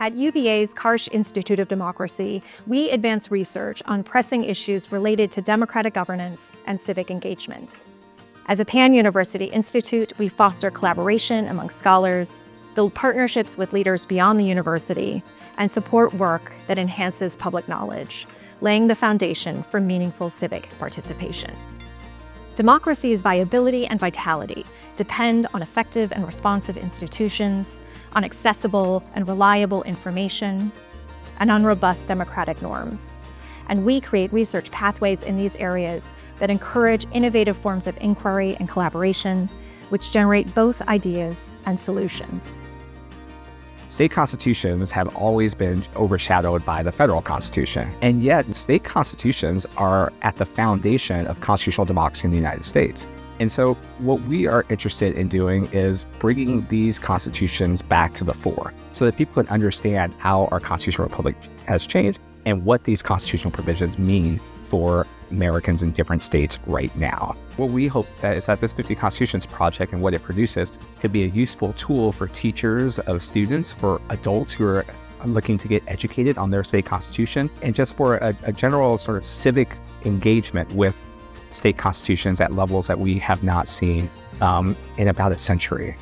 At UVA's Karsh Institute of Democracy, we advance research on pressing issues related to democratic governance and civic engagement. As a pan-university institute, we foster collaboration among scholars, build partnerships with leaders beyond the university, and support work that enhances public knowledge, laying the foundation for meaningful civic participation. Democracy's viability and vitality depend on effective and responsive institutions, on accessible and reliable information, and on robust democratic norms. And we create research pathways in these areas that encourage innovative forms of inquiry and collaboration, which generate both ideas and solutions. State constitutions have always been overshadowed by the federal constitution, and yet state constitutions are at the foundation of constitutional democracy in the United States. And so what we are interested in doing is bringing these constitutions back to the fore so that people can understand how our constitutional republic has changed and what these constitutional provisions mean for Americans in different states right now. What we hope is that this 50 Constitutions project and what it produces could be a useful tool for teachers of students, for adults who are looking to get educated on their state constitution, and just for a general sort of civic engagement with state constitutions at levels that we have not seen in about a century.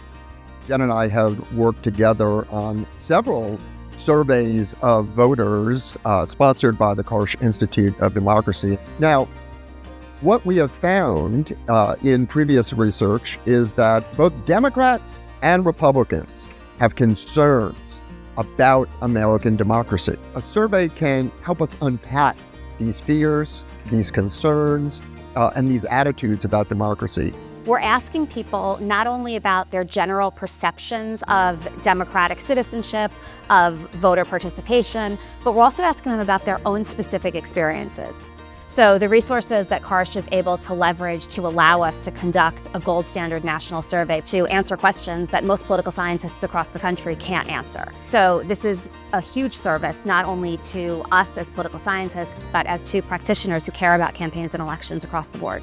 Jen and I have worked together on several surveys of voters sponsored by the Karsh Institute of Democracy. Now, what we have found in previous research is that both Democrats and Republicans have concerns about American democracy. A survey can help us unpack these fears, these concerns, and these attitudes about democracy. We're asking people not only about their general perceptions of democratic citizenship, of voter participation, but we're also asking them about their own specific experiences. So the resources that Karsh is able to leverage to allow us to conduct a gold standard national survey to answer questions that most political scientists across the country can't answer. So this is a huge service, not only to us as political scientists, but as to practitioners who care about campaigns and elections across the board.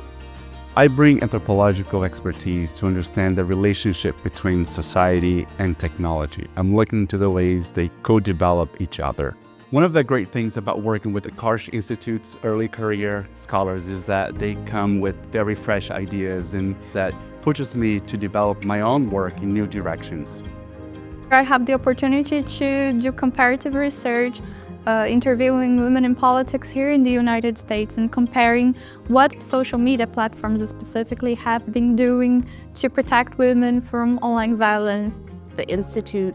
I bring anthropological expertise to understand the relationship between society and technology. I'm looking into the ways they co-develop each other. One of the great things about working with the Karsh Institute's early career scholars is that they come with very fresh ideas, and that pushes me to develop my own work in new directions. I have the opportunity to do comparative research, interviewing women in politics here in the United States and comparing what social media platforms specifically have been doing to protect women from online violence. The Institute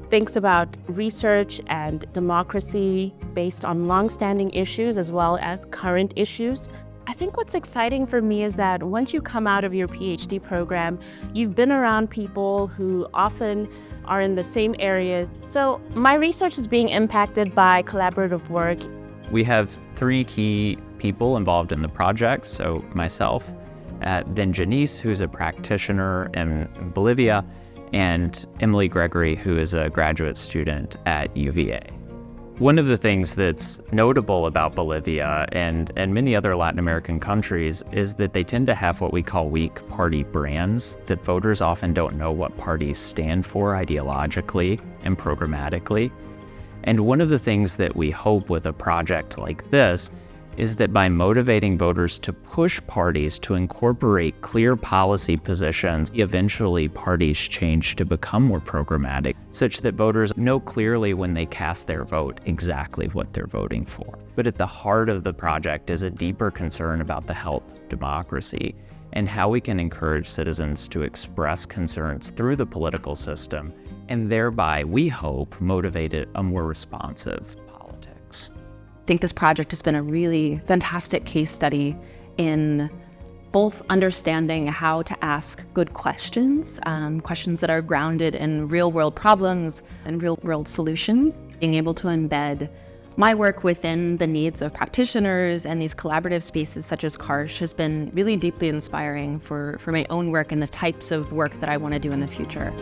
thinks about research and democracy based on long-standing issues as well as current issues. I think what's exciting for me is that once you come out of your PhD program, you've been around people who often are in the same areas. So my research is being impacted by collaborative work. We have 3 key people involved in the project. So myself, then Janice, who's a practitioner in Bolivia, and Emily Gregory, who is a graduate student at UVA. One of the things that's notable about Bolivia and many other Latin American countries is that they tend to have what we call weak party brands, that voters often don't know what parties stand for ideologically and programmatically. And one of the things that we hope with a project like this is that by motivating voters to push parties to incorporate clear policy positions, eventually parties change to become more programmatic, such that voters know clearly when they cast their vote exactly what they're voting for. But at the heart of the project is a deeper concern about the health of democracy and how we can encourage citizens to express concerns through the political system, and thereby, we hope, motivate a more responsive politics. I think this project has been a really fantastic case study in both understanding how to ask good questions, questions that are grounded in real-world problems and real-world solutions, being able to embed my work within the needs of practitioners and these collaborative spaces such as Karsh has been really deeply inspiring for my own work and the types of work that I want to do in the future.